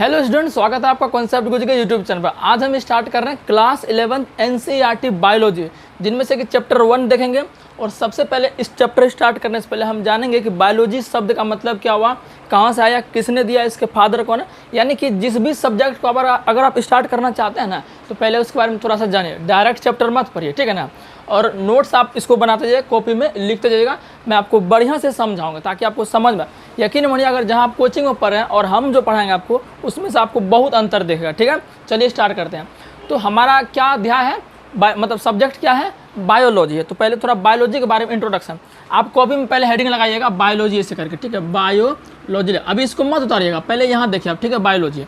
Hello student, स्वागत है आपका कॉन्सेप्ट गुरु के यूट्यूब चैनल पर। आज हम स्टार्ट कर रहे हैं क्लास 11 एनसीईआरटी बायोलॉजी, जिनमें से कि चैप्टर 1 देखेंगे। और सबसे पहले इस चैप्टर स्टार्ट करने से पहले हम जानेंगे कि बायोलॉजी शब्द का मतलब क्या हुआ, कहाँ से आया, किसने दिया, इसके फादर कौन है। यानी कि जिस भी सब्जेक्ट को अगर आप स्टार्ट करना चाहते हैं ना, तो पहले उसके बारे में थोड़ा सा जानिए। डायरेक्ट चैप्टर मत पढ़िए, ठीक है ना। और नोट्स आप इसको बनाते जाइए, कॉपी में लिखते जाइएगा। मैं आपको बढ़िया से समझाऊंगा ताकि आपको समझ में। यकीन मानिए, अगर जहाँ आप कोचिंग में पढ़ रहे हैं और हम जो पढ़ाएंगे आपको, उसमें से आपको बहुत अंतर दिखेगा, ठीक है। चलिए स्टार्ट करते हैं। तो हमारा क्या अध्याय है, मतलब सब्जेक्ट क्या है, बायोलॉजी है। तो पहले थोड़ा बायोलॉजी के बारे में इंट्रोडक्शन। आप कॉपी में पहले हेडिंग लगाइएगा बायोलॉजी ऐसे करके, ठीक है। बायोलॉजी, अभी इसको मत उतारिएगा, पहले यहाँ देखिए आप, ठीक है। बायोलॉजी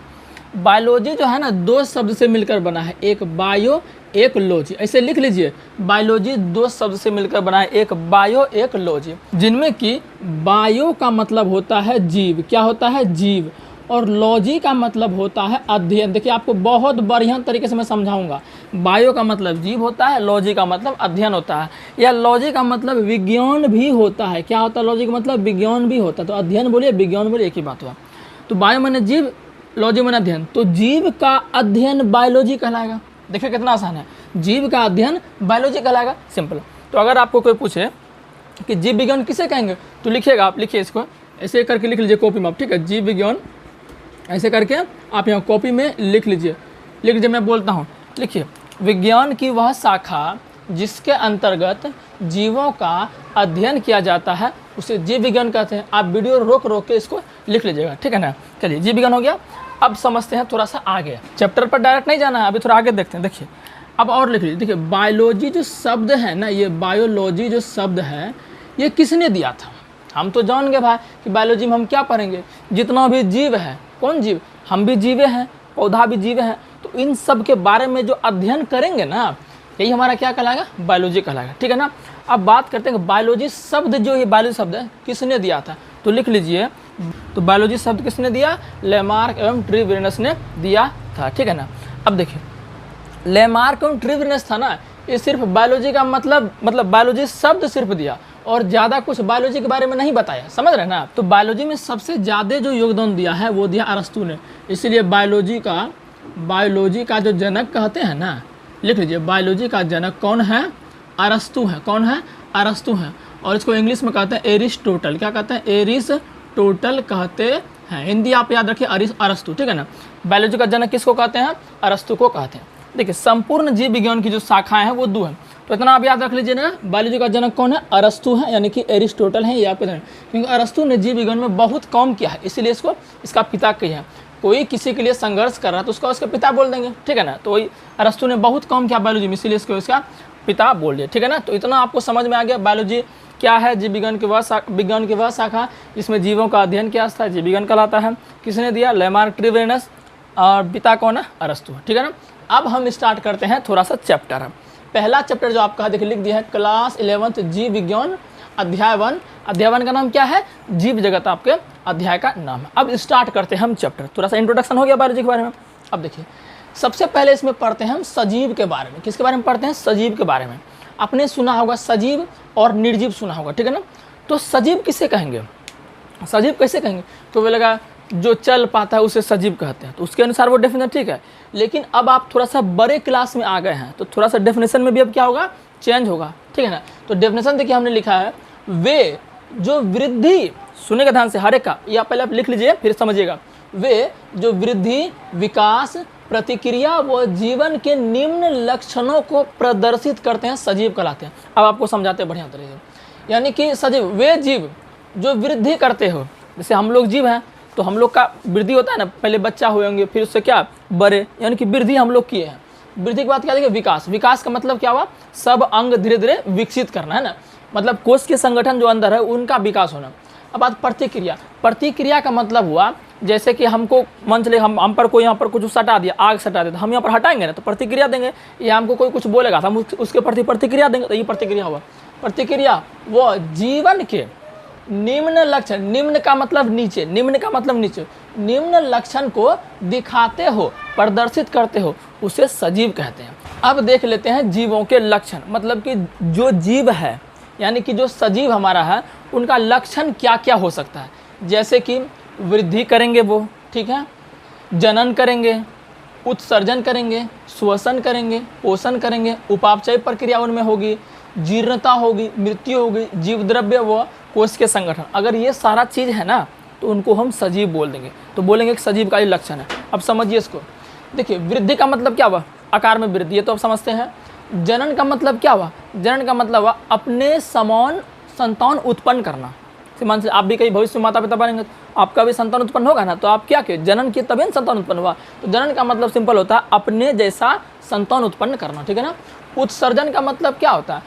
बायोलॉजी जो है ना, दो शब्द से मिलकर बना है, एक बायो एक लॉजी। ऐसे लिख लीजिए, बायोलॉजी दो शब्द से मिलकर बना है, एक बायो एक लॉजी। जिनमें कि बायो का मतलब होता है जीव, क्या होता है, जीव। और लॉजी का मतलब होता है अध्ययन। देखिए आपको बहुत बढ़िया तरीके से मैं समझाऊंगा। बायो का मतलब जीव होता है, लॉजी का मतलब अध्ययन होता है, या लॉजी का मतलब विज्ञान भी होता है। क्या होता है लॉजी का मतलब, विज्ञान भी होता है। तो अध्ययन बोलिए, विज्ञान बोलिए, एक ही बात हुआ। तो बायो माने जीव, लॉजी माने अध्ययन। तो जीव का अध्ययन बायोलॉजी कहलाएगा। देखिए कितना आसान है, जीव का अध्ययन बायोलॉजी कहलाएगा, सिंपल। तो अगर आपको कोई पूछे कि जीव विज्ञान किसे कहेंगे, तो लिखिएगा आप, लिखिए इसको ऐसे करके लिख लीजिए कॉपी में आप, ठीक है। जीव विज्ञान ऐसे करके आप यहाँ कॉपी में लिख लीजिए। मैं बोलता हूँ, लिखिए, विज्ञान की वह शाखा जिसके अंतर्गत जीवों का अध्ययन किया जाता है उसे जीव विज्ञान कहते हैं। आप वीडियो रोक के इसको लिख लीजिएगा, ठीक है ना। चलिए, जीव विज्ञान हो गया। अब समझते हैं थोड़ा सा आगे, चैप्टर पर डायरेक्ट नहीं जाना है, अभी थोड़ा आगे देखते हैं। देखिए अब और लिख लीजिए। देखिए बायोलॉजी जो शब्द है ना, ये बायोलॉजी जो शब्द है, ये किसने दिया था। हम तो जान गए भाई कि बायोलॉजी में हम क्या पढ़ेंगे, जितना भी जीव है। कौन जीव, हम भी जीवे हैं, पौधा भी जीवे हैं। तो इन सब के बारे में जो अध्ययन करेंगे ना, यही हमारा क्या कहलाएगा, बायोलॉजी कहलाएगा, ठीक है ना। अब बात करते हैं बायोलॉजी शब्द, जो ये बायोलॉजी शब्द है किसने दिया था, तो लिख लीजिए। तो बायोलॉजी शब्द किसने दिया, लेमार्क एवं ट्रीविनस ने दिया था, ठीक है ना। अब देखिए, लेमार्क एवं ट्रीविनस था ना, ये सिर्फ बायोलॉजी का मतलब बायोलॉजी शब्द सिर्फ दिया और ज़्यादा कुछ बायोलॉजी के बारे में नहीं बताया, समझ रहे हैं ना। तो बायोलॉजी में सबसे ज़्यादा जो योगदान दिया है वो दिया अरस्तु ने। इसीलिए बायोलॉजी का जो जनक कहते हैं ना, लिख लीजिए, बायोलॉजी का जनक कौन है, अरस्तु है। कौन है, अरस्तु है। और इसको इंग्लिश में कहते हैं एरिस्टोटल। क्या कहते हैं, एरिस्टोटल कहते हैं। हिंदी आप याद रखिए, अरस्तु, ठीक है ना। बायोलॉजी का जनक किसको कहते हैं, अरस्तु को कहते हैं। देखिए संपूर्ण जीव विज्ञान की जो शाखाएं हैं वो दो हैं, तो इतना आप याद रख लीजिए ना। बायोलॉजी का जनक कौन है, अरस्तु है, यानी कि एरिस्टोटल है, ये आपको जाना। क्योंकि अरस्तु ने जीव विज्ञान में बहुत काम किया है, इसीलिए इसको इसका पिता कही है। कोई किसी के लिए संघर्ष कर रहा है तो उसका उसका पिता बोल देंगे, ठीक है ना। तो वही अरस्तु ने बहुत काम किया बायोलॉजी में, इसीलिए इसको इसका पिता बोल दिया, ठीक है ना। तो इतना आपको समझ में आ गया बायोलॉजी क्या है। जीव विज्ञान की वह शाखा जिसमें जीवों का अध्ययन किया जाता है, जीव विज्ञान कहलाता है। किसने दिया, लेमार्क ट्रीविनस, और पिता कौन है, अरस्तु, ठीक है ना। अब हम स्टार्ट करते हैं थोड़ा सा चैप्टर। पहला चैप्टर जो आपका देखिए लिख दिया है, क्लास 11 जीव विज्ञान अध्याय 1। अध्याय 1 का नाम क्या है, जीव जगत आपके अध्याय का नाम है। अब स्टार्ट करते हैं हम चैप्टर। थोड़ा सा इंट्रोडक्शन हो गया बायोलॉजी के बारे में। अब देखिए, सबसे पहले इसमें पढ़ते हैं हम सजीव के बारे में। किसके बारे में पढ़ते हैं, सजीव के बारे में। आपने सुना होगा सजीव और निर्जीव सुना होगा, ठीक है ना। तो सजीव किसे कहेंगे, सजीव कैसे कहेंगे, तो वे लगा जो चल पाता है उसे सजीव कहते हैं, तो उसके अनुसार वो डेफिनेशन ठीक है। लेकिन अब आप थोड़ा सा बड़े क्लास में आ गए हैं, तो थोड़ा सा डेफिनेशन में भी अब क्या होगा, चेंज होगा, ठीक है ना। तो डेफिनेशन देखिए हमने लिखा है, वे जो वृद्धि, सुनेगा ध्यान से हर एक का, या पहले आप लिख लीजिए फिर समझिएगा। वे जो वृद्धि, विकास, प्रतिक्रिया व जीवन के निम्न लक्षणों को प्रदर्शित करते हैं, सजीव कहलाते हैं। अब आपको समझाते हैं बढ़िया तरीके से। यानी कि सजीव वे जीव जो वृद्धि करते हो, जैसे हम लोग जीव हैं तो हम लोग का वृद्धि होता है ना, पहले बच्चा हुए होंगे, फिर उससे क्या बड़े, यानी कि वृद्धि हम लोग किए हैं। वृद्धि के बाद क्या देखिए, विकास। विकास का मतलब क्या हुआ, सब अंग धीरे धीरे विकसित करना, है ना। मतलब कोष के संगठन जो अंदर है उनका विकास होना। अब बात प्रतिक्रिया। प्रतिक्रिया का मतलब हुआ, जैसे कि हमको मन चले, हम पर कोई यहाँ पर कुछ सटा दिया, आग सटा दिया, तो हम यहाँ पर हटाएंगे ना, तो प्रतिक्रिया देंगे। या हमको कोई कुछ बोलेगा तो हम उसके प्रति प्रतिक्रिया देंगे, तो ये प्रतिक्रिया हुआ। प्रतिक्रिया वो जीवन के निम्न लक्षण, निम्न का मतलब नीचे, निम्न का मतलब नीचे, निम्न लक्षण को दिखाते हो, प्रदर्शित करते हो, उसे सजीव कहते हैं। अब देख लेते हैं जीवों के लक्षण, मतलब कि जो जीव है, यानी कि जो सजीव हमारा है, उनका लक्षण क्या क्या हो सकता है। जैसे कि वृद्धि करेंगे वो, ठीक है, जनन करेंगे, उत्सर्जन करेंगे, श्वसन करेंगे, पोषण करेंगे, उपापचय प्रक्रिया उनमें होगी, जीर्णता होगी, मृत्यु होगी, जीव द्रव्य व कोश के संगठन। अगर ये सारा चीज़ है ना तो उनको हम सजीव बोल देंगे। तो बोलेंगे कि सजीव का ये लक्षण है। अब समझिए इसको। देखिए वृद्धि का मतलब क्या हुआ, आकार में वृद्धि, ये तो आप समझते हैं। जनन का मतलब क्या हुआ, जनन का मतलब हुआ अपने समान संतान उत्पन्न करना। मान से आप भी कहीं भविष्य में माता पिता बनेंगे तो आपका भी संतान उत्पन्न होगा ना, तो आप क्या किए, जनन किए तभी संतान उत्पन्न हुआ। तो जनन का मतलब सिंपल होता है अपने जैसा संतान उत्पन्न करना, ठीक है ना। उत्सर्जन का मतलब क्या होता है,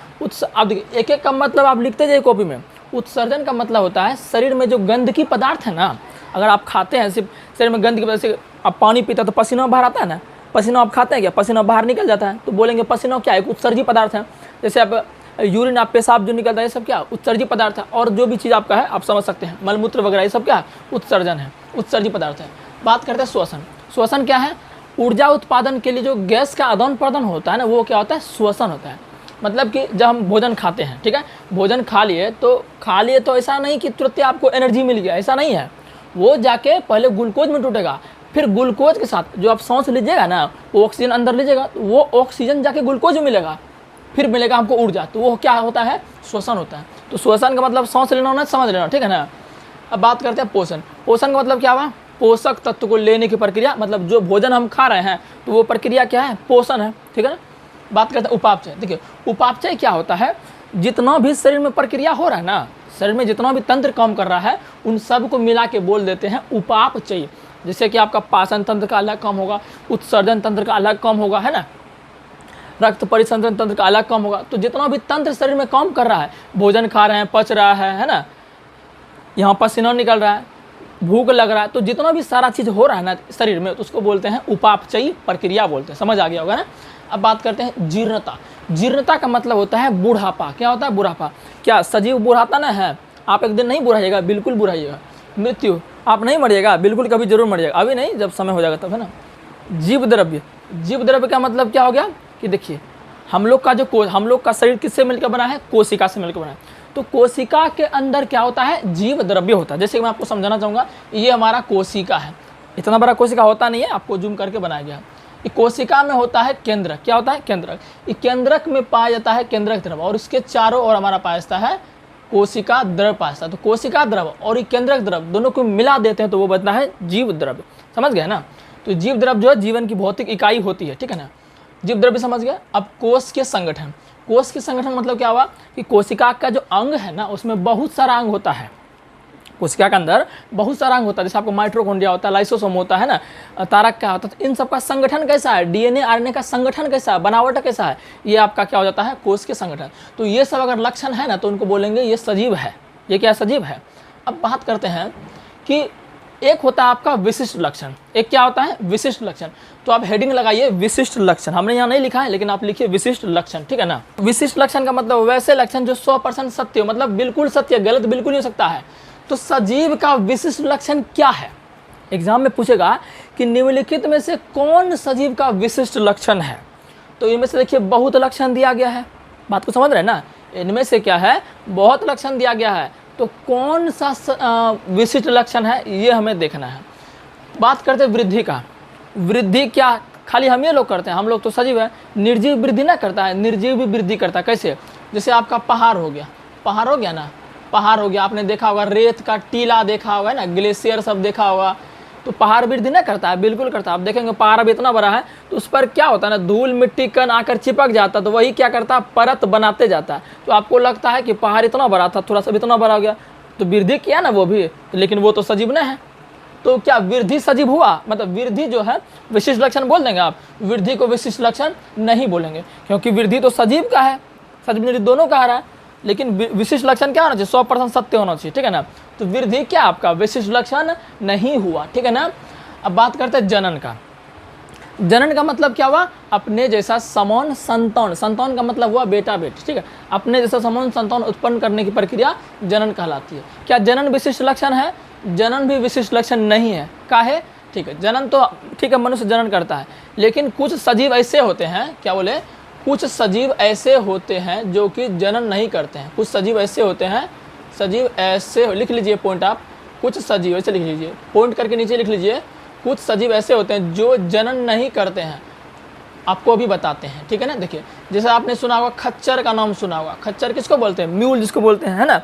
आप देखिए एक एक का मतलब आप लिखते जाइए कॉपी में। उत्सर्जन का मतलब होता है शरीर में जो गंदगी पदार्थ है ना, अगर आप खाते हैं सिर्फ शरीर में गंदगी, जैसे आप पानी पीते हैं तो पसीना बाहर आता है ना, पसीना आप खाते हैं क्या, पसीना बाहर निकल जाता है, तो बोलेंगे पसीना क्या है, एक उत्सर्जी पदार्थ है। जैसे आप यूरिन, आप पेशाब जो निकलता है, ये सब क्या उत्सर्जी पदार्थ है। और जो भी चीज़ आपका है आप समझ सकते हैं, मलमूत्र वगैरह ये सब क्या उत्सर्जन है, उत्सर्जी पदार्थ है। बात करते हैं श्वसन। श्वसन क्या है, ऊर्जा उत्पादन के लिए जो गैस का आदान प्रदान होता है ना, वो क्या होता है, श्वसन होता है। मतलब कि जब हम भोजन खाते हैं, ठीक है, भोजन खा लिए तो ऐसा नहीं कि तुरंत आपको एनर्जी मिल गया, ऐसा नहीं है। वो जाके पहले ग्लूकोज में टूटेगा, फिर ग्लूकोज के साथ जो आप सांस लीजिएगा ना, वो ऑक्सीजन अंदर लीजिएगा, वो ऑक्सीजन जाके ग्लूकोज में मिलेगा, फिर मिलेगा हमको ऊर्जा। तो वो क्या होता है, श्वसन होता है। तो श्वसन का मतलब सांस लेना होना, समझ लेना, ठीक है ना। अब बात करते हैं पोषण। पोषण का मतलब क्या हुआ, पोषक तत्व को लेने की प्रक्रिया, मतलब जो भोजन हम खा रहे हैं तो वो प्रक्रिया क्या है, पोषण है, ठीक है ना। बात करते हैं उपापचय। देखिए उपापचय क्या होता है, जितना भी शरीर में प्रक्रिया हो रहा है ना, शरीर में जितना भी तंत्र काम कर रहा है, उन सब को मिला के बोल देते हैं उपापचय। जैसे कि आपका पाचन तंत्र का अलग काम होगा, उत्सर्जन तंत्र का अलग काम होगा, है ना, रक्त परिसंचरण तंत्र का अलग काम होगा। तो जितना भी तंत्र शरीर में काम कर रहा है, भोजन खा रहे हैं, पच रहा है ना, यहाँ पसीना निकल रहा है, भूख लग रहा है, तो जितना भी सारा चीज़ हो रहा है ना शरीर में, तो उसको बोलते हैं उपापचयी प्रक्रिया बोलते हैं। समझ आ गया होगा ना। अब बात करते हैं जीर्णता। जीर्णता का मतलब होता है बूढ़ापा। क्या होता है, बूढ़ापा। क्या सजीव बूढ़ाता ना है, आप एक दिन नहीं बूढ़ाइएगा, बिल्कुल बूढ़ाइएगा। मृत्यु, आप नहीं मरिएगा, बिल्कुल कभी जरूर मरिएगा, अभी नहीं, जब समय हो जाएगा तब, है ना। जीव द्रव्य। जीव द्रव्य का मतलब क्या हो गया कि देखिए हम लोग का शरीर किससे मिलकर बना है, कोशिका से मिलकर बना है। तो कोशिका के अंदर क्या होता है, जीव द्रव्य होता है। जैसे मैं आपको समझाना चाहूँगा, ये हमारा कोशिका है, इतना बड़ा कोशिका होता नहीं है, आपको जूम करके बनाया गया। ये कोशिका में होता है केंद्रक। क्या होता है, केंद्रक। ये केंद्रक में पाया जाता है केंद्रक द्रव, और इसके चारों ओर हमारा पाया जाता है कोशिका द्रव पाया जाता है। तो कोशिका द्रव और ये केंद्रक द्रव दोनों को मिला देते हैं तो वो बनता है जीव द्रव्य। समझ गए ना। तो जीव द्रव्य जो है जीवन की भौतिक इकाई होती है, ठीक है ना। जीव द्रव्य समझ गया। अब कोश के संगठन। कोश के संगठन मतलब क्या हुआ कि कोशिका का जो अंग है ना, उसमें बहुत सारा अंग होता है। कोशिका के अंदर बहुत सारा अंग होता है, जैसे आपको माइटोकॉन्ड्रिया होता है, लाइसोसोम होता है ना, तारक क्या होता है। तो इन सब का संगठन कैसा है, डीएनए आरएनए का संगठन कैसा है, बनावट कैसा है, ये आपका क्या हो जाता है, कोश के संगठन। तो ये सब अगर लक्षण है ना, तो उनको बोलेंगे ये सजीव है। ये क्या सजीव है। अब बात करते हैं कि एक होता है आपका विशिष्ट लक्षण, एक क्या होता है, विशिष्ट लक्षण। तो आप हेडिंग लगाइए विशिष्ट लक्षण। हमने यहाँ नहीं लिखा है, लेकिन आप लिखिए विशिष्ट लक्षण, ठीक है ना। विशिष्ट लक्षण का मतलब वैसे लक्षण जो 100% सत्य हो, मतलब बिल्कुल सत्य, गलत बिल्कुल नहीं हो सकता है। तो सजीव का विशिष्ट लक्षण क्या है, एग्जाम में पूछेगा कि निम्नलिखित में से कौन सजीव का विशिष्ट लक्षण है। तो इनमें से देखिए बहुत लक्षण दिया गया है, बात को समझ रहे हैं ना। इनमें से क्या है, बहुत लक्षण दिया गया है, तो कौन सा विशिष्ट लक्षण है ये हमें देखना है। बात करते हैं वृद्धि का। वृद्धि क्या खाली हम ये लोग करते हैं, हम लोग तो सजीव है। निर्जीव वृद्धि ना करता है, निर्जीव भी वृद्धि करता है। कैसे, जैसे आपका पहाड़ हो गया, पहाड़ हो गया ना, पहाड़ हो गया, आपने देखा होगा रेत का टीला देखा होगा ना, ग्लेशियर सब देखा होगा। तो पहाड़ वृद्धि ना करता है, बिल्कुल करता है। आप देखेंगे पहाड़ अब इतना बड़ा है तो उस पर क्या होता है ना, धूल मिट्टी कण आकर चिपक जाता है, तो वही क्या करता है, परत बनाते जाता है। तो आपको लगता है कि पहाड़ इतना बड़ा था, थोड़ा सा भी इतना बड़ा हो गया, तो वृद्धि किया ना वो भी, लेकिन वो तो सजीव नहीं है। तो क्या वृद्धि सजीव हुआ, मतलब वृद्धि जो है विशिष्ट लक्षण बोल देंगे आप, वृद्धि को विशिष्ट लक्षण नहीं बोलेंगे, क्योंकि वृद्धि तो सजीव का है, सजीव निर्जीव दोनों का आ रहा है। लेकिन विशिष्ट लक्षण क्या होना चाहिए, 100% सत्य होना चाहिए, ठीक है ना। तो वृद्धि क्या आपका विशिष्ट लक्षण नहीं हुआ, ठीक है ना। अब बात करते हैं जनन का। जनन का मतलब क्या हुआ, अपने जैसा समान संतान। संतान का मतलब हुआ बेटा बेटी, ठीक है। अपने जैसा समान संतान उत्पन्न करने की प्रक्रिया जनन कहलाती है। क्या जनन विशिष्ट लक्षण है, जनन भी विशिष्ट लक्षण नहीं है। काहे, ठीक है, जनन तो ठीक है, मनुष्य जनन करता है, लेकिन कुछ सजीव ऐसे होते हैं, क्या बोले, कुछ सजीव ऐसे होते हैं जो कि जनन नहीं करते हैं। कुछ सजीव ऐसे होते हैं, सजीव ऐसे लिख लीजिए पॉइंट आप, कुछ सजीव ऐसे लिख लीजिए, पॉइंट करके नीचे लिख लीजिए, कुछ सजीव ऐसे होते हैं जो जनन नहीं करते हैं, आपको अभी बताते हैं, ठीक है ना। देखिए जैसे आपने सुना होगा खच्चर का नाम सुना होगा, खच्चर किसको बोलते हैं, म्यूल जिसको बोलते हैं, है ना।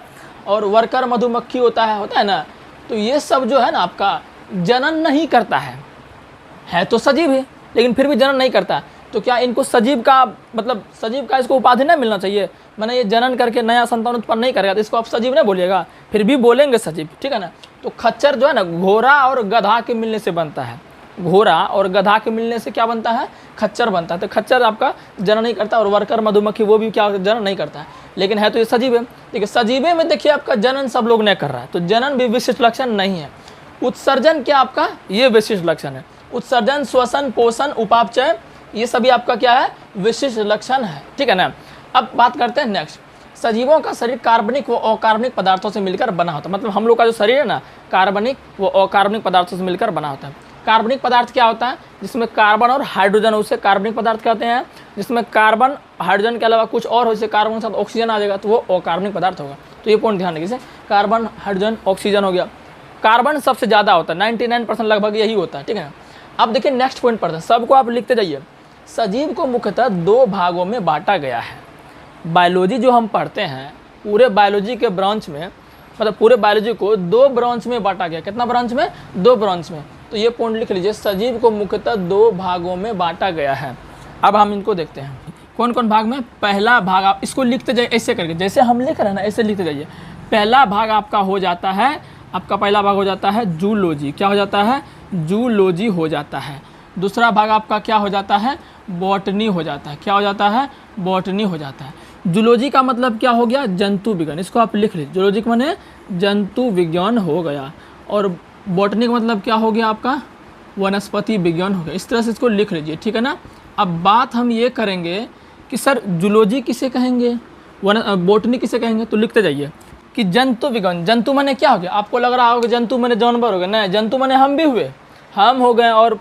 और वर्कर मधुमक्खी होता है ना। तो ये सब जो है ना आपका जनन नहीं करता है तो सजीव है लेकिन फिर भी जनन नहीं करता। तो क्या इनको सजीव का मतलब सजीव का इसको उपाधि नहीं मिलना चाहिए, मैंने ये जनन करके नया संतान उत्पन्न नहीं करेगा तो इसको आप सजीव नहीं बोलिएगा, फिर भी बोलेंगे सजीव, ठीक है ना। तो खच्चर जो है ना घोड़ा और गधा के मिलने से बनता है, घोड़ा और गधा के मिलने से क्या बनता है, खच्चर बनता है। तो खच्चर आपका जनन नहीं करता और वर्कर मधुमक्खी वो भी क्या जनन नहीं करता है, लेकिन है तो ये सजीव है। देखिए सजीवे में देखिए आपका जनन सब लोग नहीं कर रहा है, तो जनन भी विशिष्ट लक्षण नहीं है। उत्सर्जन क्या आपका ये विशिष्ट लक्षण है, उत्सर्जन, श्वसन, पोषण, उपापचय ये सभी आपका क्या है, विशिष्ट लक्षण है, ठीक है ना। अब बात करते हैं नेक्स्ट, सजीवों का शरीर कार्बनिक व अकार्बनिक पदार्थों से मिलकर बना होता है। मतलब हम लोग का जो शरीर है ना कार्बनिक व अकार्बनिक पदार्थों से मिलकर बना होता है। कार्बनिक पदार्थ क्या होता है, जिसमें कार्बन और हाइड्रोजन, उसे कार्बनिक पदार्थ कहते हैं। जिसमें कार्बन हाइड्रोजन के अलावा कुछ और हो, जैसे कार्बन के साथ ऑक्सीजन आ जाएगा तो वो अकार्बनिक पदार्थ होगा। तो ये पॉइंट ध्यान रखिए, जैसे कार्बन हाइड्रोजन ऑक्सीजन हो गया। कार्बन सबसे ज़्यादा होता है, 99% लगभग यही होता है, ठीक है ना। अब देखिए नेक्स्ट पॉइंट पढ़ते हैं, सबको आप लिखते जाइए। सजीव को मुख्यतः 2 भागों में बांटा गया है। बायोलॉजी जो हम पढ़ते हैं पूरे बायोलॉजी के ब्रांच में, मतलब पूरे बायोलॉजी को 2 ब्रांच में बांटा गया। कितना ब्रांच में, 2 ब्रांच में। तो ये पॉइंट लिख लीजिए, सजीव को मुख्यतः 2 भागों में बांटा गया है। अब हम इनको देखते हैं कौन कौन भाग में। पहला भाग आप इसको लिखते जाइए ऐसे करके, जैसे हम लिख रहे हैं ना ऐसे लिखते जाइए। पहला भाग आपका हो जाता है, आपका पहला भाग हो जाता है जूलॉजी। क्या हो जाता है, जूलॉजी हो जाता है। दूसरा भाग आपका क्या हो जाता है, बॉटनी हो जाता है। क्या हो जाता है, बॉटनी हो जाता है। जूलॉजी का मतलब क्या हो गया, जंतु विज्ञान, इसको आप लिख लीजिए। जूलॉजी का माने जंतु विज्ञान हो गया, और बॉटनी का मतलब क्या हो गया आपका, वनस्पति विज्ञान हो गया। इस तरह से इसको लिख लीजिए, ठीक है ना। अब बात हम ये करेंगे कि सर जूलॉजी किसे कहेंगे, बॉटनी किसे कहेंगे, तो लिखते जाइए कि जंतु विज्ञान। जंतु माने क्या हो गया, आपको लग रहा होगा जंतु माने जानवर हो गए, नहीं, जंतु माने हम भी हुए, हम हो गए, और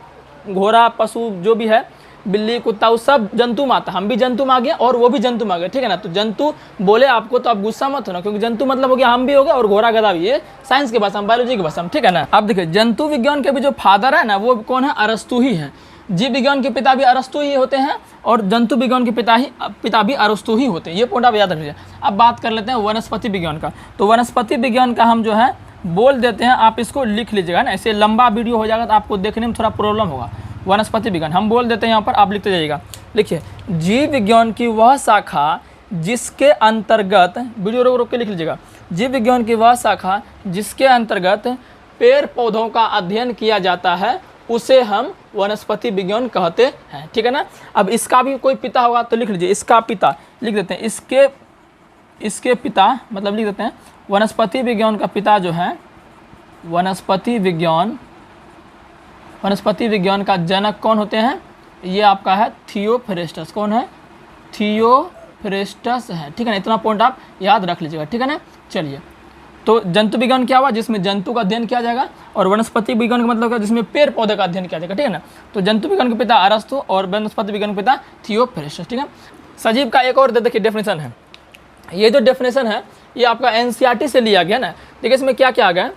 घोड़ा पशु जो भी है, बिल्ली कुत्ता, वो सब जंतु में आता, हम भी जंतु में आ गए और वो भी जंतु में आ गए, ठीक है ना। तो जंतु बोले आपको तो आप गुस्सा मत होना, क्योंकि जंतु मतलब हो गया हम भी हो गए और घोड़ा गधा भी, ये साइंस की भाषा में, बायोलॉजी की भाषा में, ठीक है ना। अब देखिए जंतु विज्ञान के भी जो फादर है ना वो कौन है, अरस्तु ही है। जीव विज्ञान के पिता भी अरस्तु ही होते हैं और जंतु विज्ञान के पिता भी अरस्तु ही होते हैं, ये पॉइंट आप याद रखिए। अब बात कर लेते हैं वनस्पति विज्ञान का। तो वनस्पति विज्ञान का हम जो है बोल देते हैं, आप इसको लिख लीजिएगा ना, ऐसे लंबा वीडियो हो जाएगा तो आपको देखने में थोड़ा प्रॉब्लम होगा। वनस्पति विज्ञान हम बोल देते हैं यहाँ पर, आप लिखते जाइएगा। लिखिए, जीव विज्ञान की वह शाखा जिसके अंतर्गत, वीडियो रोक रोक के लिख लीजिएगा, जीव विज्ञान की वह शाखा जिसके अंतर्गत पेड़ पौधों का अध्ययन किया जाता है उसे हम वनस्पति विज्ञान कहते हैं, ठीक है ना। अब इसका भी कोई पिता होगा तो लिख लीजिए, इसका पिता लिख देते हैं, इसके पिता मतलब लिख देते हैं, वनस्पति विज्ञान का पिता जो है, वनस्पति विज्ञान का जनक कौन होते हैं, ये आपका है थियोफ्रेस्टस। कौन है, थियोफ्रेस्टस है, ठीक है ना। इतना पॉइंट आप याद रख लीजिएगा, ठीक है ना। चलिए, तो जंतु विज्ञान क्या हुआ, जिसमें जंतु का अध्ययन किया जाएगा, और वनस्पति विज्ञान का मतलब क्या, जिसमें पेड़ पौधे का अध्ययन किया जाएगा, ठीक है ना। तो जंतु विज्ञान के पिता अरस्तु और वनस्पति विज्ञान के पिता थियोफ्रेस्टस, ठीक है। सजीव का एक और देखिए डेफिनेशन है, ये जो डेफिनेशन है ये आपका एनसीईआरटी से लिया गया ना। देखिए इसमें क्या क्या आ गया,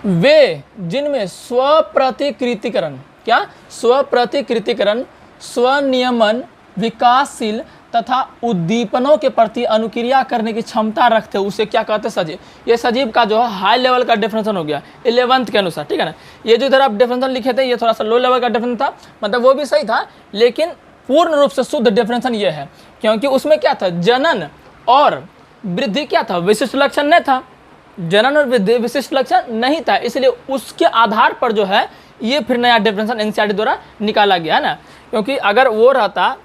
वे जिनमें स्वप्रतिकृतिकरण, क्या, स्वप्रतिकृतिकरण, स्वनियमन, विकासशील तथा उद्दीपनों के प्रति अनुक्रिया करने की क्षमता रखते हैं उसे क्या कहते हैं, सजीव। ये सजीव का जो है हाई लेवल का डेफिनेशन हो गया 11th के अनुसार, ठीक है ना। ये जो इधर आप डेफिनेशन लिखे थे ये थोड़ा सा लो लेवल का डेफिनेशन था, मतलब वो भी सही था, लेकिन पूर्ण रूप से शुद्ध डेफिनेशन ये है, क्योंकि उसमें क्या था, जनन और वृद्धि क्या था, विशिष्ट लक्षण नहीं था, जनन और वृद्धि विशिष्ट लक्षण नहीं था, इसलिए उसके आधार पर जो है ये फिर नया डेफिनेशन एनसीईआरटी द्वारा निकाला गया है ना। क्योंकि अगर वो रहता,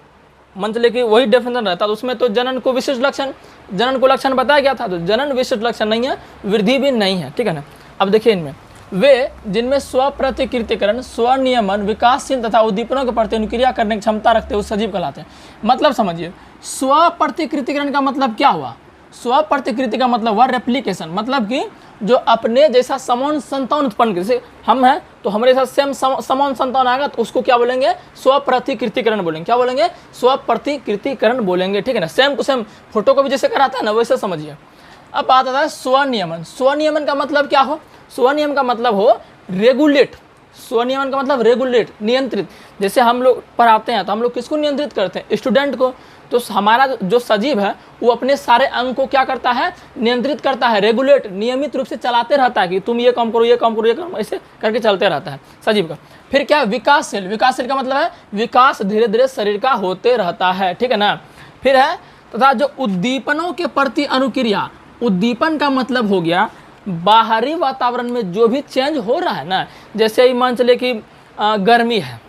मान चलिए कि वही डेफिनेशन रहता तो उसमें तो जनन को विशिष्ट लक्षण, जनन को लक्षण बताया गया था, तो जनन विशिष्ट लक्षण नहीं है, वृद्धि भी नहीं है, ठीक है ना। अब देखिए इनमें, वे जिनमें स्वप्रतिकृतिकरण, स्वनियमन, विकासशील तथा उद्दीपनों के प्रति अनुक्रिया करने की क्षमता रखते हैं उस सजीव कहलाते हैं। मतलब समझिए, स्वप्रतिकृतिकरण का मतलब क्या हुआ, स्वप्रतिकृति का मतलब हुआ रेप्लिकेशन, मतलब कि जो अपने जैसा समान संतान उत्पन्न करे, जैसे हम हैं तो हमारे साथ सेम समान संतान आएगा तो उसको क्या बोलेंगे, स्वप्रतिकृतिकरण बोलेंगे। क्या बोलेंगे, स्वप्रतिकृतिकरण बोलेंगे, ठीक है ना। सेम टू सेम फोटो को भी जैसे कराता है ना वैसे समझिए। अब बात आता है स्वनियमन। स्वनियमन का मतलब क्या हो, स्वनियम का मतलब हो रेगुलेट, स्वनियमन का मतलब रेगुलेट, नियंत्रित। जैसे हम लोग पढ़ाते हैं तो हम लोग किसको नियंत्रित करते हैं? स्टूडेंट को। तो हमारा जो सजीव है वो अपने सारे अंग को क्या करता है? नियंत्रित करता है, रेगुलेट, नियमित रूप से चलाते रहता है कि तुम ये काम करो, ये काम करो, ये काम, ऐसे करके चलते रहता है सजीव का। फिर क्या? विकासशील। विकासशील का मतलब है विकास धीरे धीरे शरीर का होते रहता है, ठीक है ना। फिर है तथा जो उद्दीपनों के प्रति अनुक्रिया। उद्दीपन का मतलब हो गया बाहरी वातावरण में जो भी चेंज हो रहा है ना, जैसे ही मान चले कि गर्मी है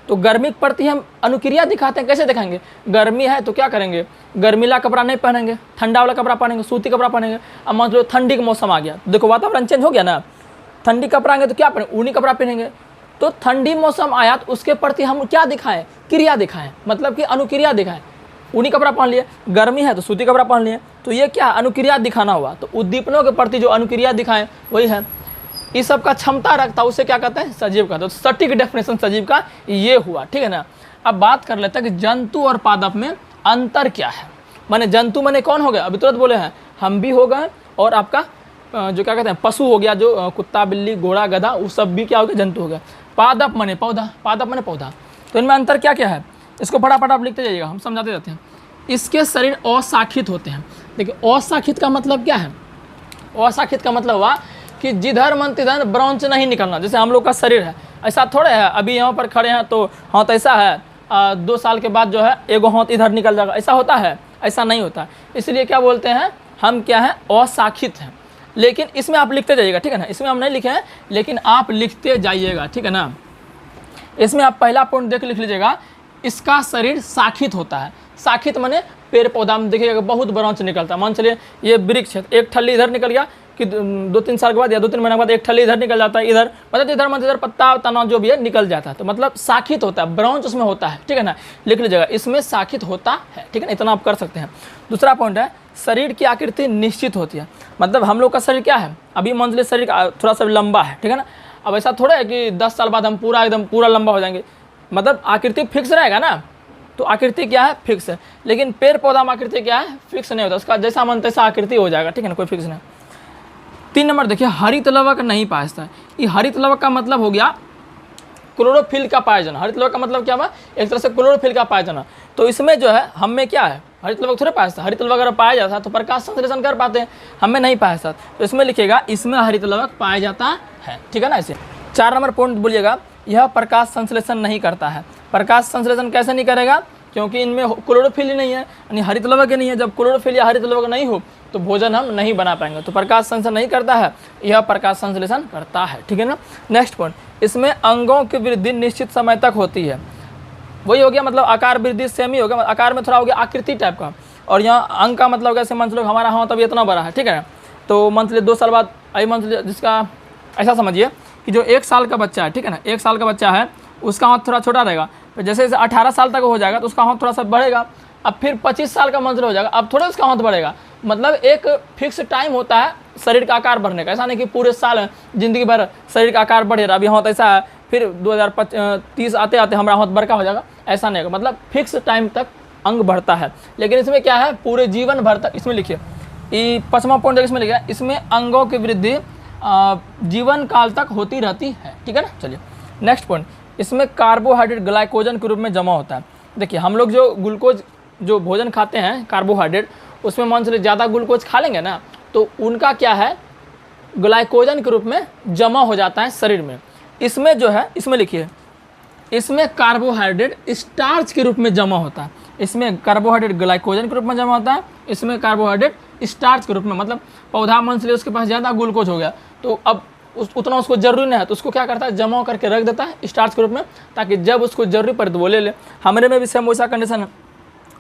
तो गर्मी के प्रति हम अनुक्रिया दिखाते हैं। कैसे दिखाएंगे? गर्मी है तो क्या करेंगे? गर्मीला कपड़ा नहीं पहनेंगे, ठंडा वाला कपड़ा पहनेंगे, सूती कपड़ा पहनेंगे। अब मान लो ठंडी का मौसम आ गया, देखो वातावरण चेंज हो गया ना, ठंडी कपड़ा आएंगे तो क्या पहने? ऊनी कपड़ा पहनेंगे। तो ठंडी मौसम आया तो उसके प्रति हम क्या दिखाएं? क्रिया दिखाएं, मतलब कि अनुक्रिया दिखाएं। ऊनी कपड़ा पहन लिए, गर्मी है तो सूती कपड़ा पहन लिए, तो ये क्या? अनुक्रिया दिखाना हुआ। तो उद्दीपनों के प्रति जो अनुक्रिया दिखाएं वही है। इस सब का क्षमता रखता है उसे क्या कहते हैं? सजीव कहते हैं। तो सटीक डेफिनेशन सजीव का ये हुआ, ठीक है ना। अब बात कर लेते हैं कि जंतु और पादप में अंतर क्या है। माने जंतु माने कौन हो गया? अभी तुरंत बोले हैं, हम भी हो गए, और आपका जो क्या कहते हैं पशु हो गया, जो कुत्ता, बिल्ली, घोड़ा, गधा, वो सब भी क्या हो गया? जंतु हो गया। पादप माने पौधा, पादप माने पौधा। तो इनमें अंतर क्या क्या है? इसको फटाफट आप लिखते जाइएगा, हम समझाते जाते हैं। इसके शरीर अशाखित होते हैं। देखिए अशाखित का मतलब क्या है? अशाखित का मतलब हुआ कि जिधर मन तिधर ब्रांच नहीं निकलना। जैसे हम लोग का शरीर है, ऐसा थोड़े है अभी यहाँ पर खड़े हैं तो हाथ ऐसा है, 2 साल के बाद जो है एगो हाथ इधर निकल जाएगा, ऐसा होता है? ऐसा नहीं होता। इसलिए क्या बोलते हैं हम? क्या है? अशाखित हैं। लेकिन इसमें आप लिखते जाइएगा, ठीक है ना। इसमें हम नहीं लिखे हैं लेकिन आप लिखते जाइएगा, ठीक है ना। इसमें आप पहला पॉइंट देख लिख लीजिएगा, इसका शरीर शाखित होता है। शाखित माने पेड़ पौधा में देखिएगा बहुत ब्रांच निकलता है। मान चलिए ये वृक्ष है, एक ठल्ली इधर निकल गया कि 2-3 साल के बाद या 2-3 महीने के बाद एक ठल्ली इधर निकल जाता है, इधर मतलब इधर पत्ता तना जो भी है निकल जाता है। तो मतलब शाखित होता है, ब्रांच उसमें होता है, ठीक है ना। लिख लीजिएगा इसमें शाखित होता है, ठीक है ना। इतना आप कर सकते हैं। दूसरा पॉइंट है शरीर की आकृति निश्चित होती है। मतलब हम लोग का शरीर क्या है? अभी मान लीजिए शरीर थोड़ा सा लंबा है, ठीक है ना। अब ऐसा थोड़ा है कि 10 साल बाद हम पूरा लंबा हो जाएंगे, मतलब आकृति फिक्स रहेगा ना। तो आकृति क्या है? फिक्स है। लेकिन पेड़ पौधा में आकृति क्या है? फिक्स नहीं होता, उसका जैसा मन तैसा आकृति हो जाएगा, ठीक है ना, कोई फिक्स नहीं। 3 नंबर देखिए, हरित लवक नहीं पाया है। ये हरित लवक का मतलब हो गया क्लोरोफिल का पाया जाना। हरित लवक का मतलब क्या हुआ? एक तरह से क्लोरोफिल का पाया जाना। तो इसमें जो है हम में क्या है? हरित लवक थोड़े पाया था। हरित लवक अगर पाया जाता तो प्रकाश संश्लेषण कर पाते हैं, हमें नहीं पाया था। तो इसमें लिखेगा इसमें हरित लवक पाया जाता है, ठीक है ना। इसे 4 नंबर पॉइंट बोलिएगा, यह प्रकाश संश्लेषण नहीं करता है। प्रकाश संश्लेषण कैसे नहीं करेगा? क्योंकि इनमें क्लोरोफिल ही नहीं है, यानी हरित लवक ही नहीं है। जब क्लोरोफिल या हरित लवक नहीं हो तो भोजन हम नहीं बना पाएंगे। तो प्रकाश संश्लेषण नहीं करता है, यह प्रकाश संश्लेषण करता है, ठीक है ना। नेक्स्ट पॉइंट, इसमें अंगों की वृद्धि निश्चित समय तक होती है। वही हो गया, मतलब आकार वृद्धि सेम ही हो गया, आकार में थोड़ा हो गया आकृति टाइप का। और यहाँ अंग का मतलब कैसे? मान लो हमारा हाथ अभी इतना बड़ा है, ठीक है। तो मान लीजिए 2 साल बाद आई मान लीजिए जिसका ऐसा समझिए कि जो 1 साल का बच्चा है, ठीक है ना, 1 साल का बच्चा है उसका हाथ थोड़ा छोटा रहेगा। फिर जैसे जैसे 18 साल तक हो जाएगा तो उसका हाथ थोड़ा सा बढ़ेगा। अब फिर 25 साल का मंजिल हो जाएगा, अब थोड़ा उसका हाथ बढ़ेगा। मतलब एक फिक्स टाइम होता है शरीर का आकार बढ़ने का। ऐसा नहीं कि पूरे साल जिंदगी भर शरीर का आकार बढ़े रहा, अभी हाथ ऐसा है फिर 2030 आते आते हमारा हाथ बड़का हो जाएगा, ऐसा नहीं होगा। मतलब फिक्स टाइम तक अंग बढ़ता है। लेकिन इसमें क्या है? पूरे जीवन भर तक। इसमें लिखिए, ये 5वां पॉइंट इसमें लिखा है, इसमें अंगों की वृद्धि जीवन काल तक होती रहती है, ठीक है ना। चलिए नेक्स्ट पॉइंट, इसमें कार्बोहाइड्रेट ग्लाइकोजन के रूप में जमा होता है। देखिए हम लोग जो ग्लूकोज जो भोजन खाते हैं कार्बोहाइड्रेट, उसमें मान चलिए ज़्यादा ग्लूकोज खा लेंगे ना तो उनका क्या है? ग्लाइकोजन के रूप में जमा हो जाता है शरीर में। इसमें जो है, इसमें लिखिए, इसमें कार्बोहाइड्रेट स्टार्च के रूप में जमा होता है। इसमें कार्बोहाइड्रेट ग्लाइकोजन के रूप में जमा होता है, इसमें कार्बोहाइड्रेट स्टार्च के रूप में। मतलब पौधा मान चलिए उसके पास ज़्यादा ग्लूकोज हो गया तो अब उतना उसको जरूरी नहीं है तो उसको क्या करता है? जमा करके रख देता है स्टार्च के रूप में, ताकि जब उसको जरूरी पड़े तो वो ले ले। हमारे में भी सेम वैसा कंडीशन है।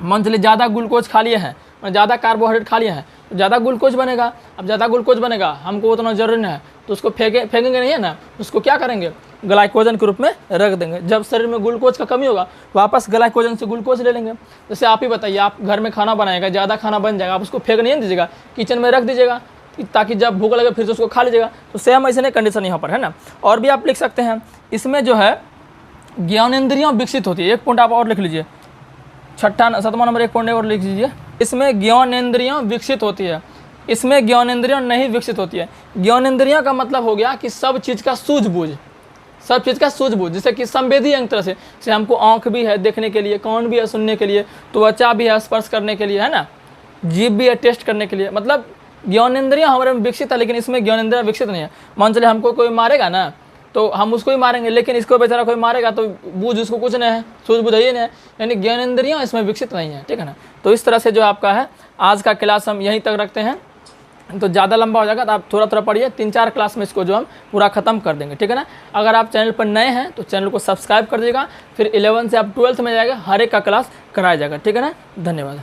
मान चलिए ज़्यादा ग्लूकोज खा लिए हैं, ज़्यादा कार्बोहाइड्रेट खा लिए हैं तो ज़्यादा ग्लूकोज बनेगा। अब ज़्यादा ग्लूकोज बनेगा, हमको उतना जरूरी नहीं है तो उसको फेंकेंगे नहीं है ना, उसको क्या करेंगे? ग्लाइकोजन के रूप में रख देंगे। जब शरीर में ग्लूकोज का कमी होगा वापस ग्लाइकोजन से ग्लूकोज ले लेंगे। जैसे आप ही बताइए, आप घर में खाना बनाएगा, ज़्यादा खाना बन जाएगा, आप उसको फेंक नहीं दीजिएगा, किचन में रख दीजिएगा ताकि जब भूख लगे फिर से उसको खा लीजिएगा। तो सेम ऐसे नहीं कंडीशन यहाँ पर है ना। और भी आप लिख सकते हैं, इसमें जो है ज्ञानेंद्रियाँ विकसित होती है। एक पॉइंट आप और लिख लीजिए, 7वां नंबर एक पॉइंट और लिख लीजिए, इसमें ज्ञानेंद्रियाँ विकसित होती है। इसमें ज्ञानेंद्रियाँ नहीं विकसित होती है। ज्ञानेंद्रियाँ का मतलब हो गया कि सब चीज़ का सूझबूझ, सब चीज़ का सूझबूझ, जैसे कि संवेदी अंग तरह से, जैसे हमको आँख भी है देखने के लिए, कान भी है सुनने के लिए, त्वचा भी है स्पर्श करने के लिए, है ना, जीभ भी है टेस्ट करने के लिए, मतलब ज्ञानेंद्रियाँ हमारे में विकसित है, लेकिन इसमें ज्ञानेंद्रियाँ विकसित नहीं है। मान चले हमको कोई मारेगा ना तो हम उसको ही मारेंगे, लेकिन इसको बेचारा कोई मारेगा तो बूझ उसको कुछ नहीं है, सूझबूझ ही नहीं है, यानी ज्ञानेंद्रियाँ इसमें विकसित नहीं है, ठीक है ना। तो इस तरह से जो आपका है आज का क्लास हम यहीं तक रखते हैं, तो ज़्यादा लंबा हो जाएगा, तो आप थोड़ा थोड़ा पढ़िए, 3-4 क्लास में इसको जो हम पूरा खत्म कर देंगे, ठीक है ना। अगर आप चैनल पर नए हैं तो चैनल को सब्सक्राइब कर दीजिएगा, फिर 11 से आप 12th में जाएगा, हर एक का क्लास कराया जाएगा, ठीक है ना। धन्यवाद।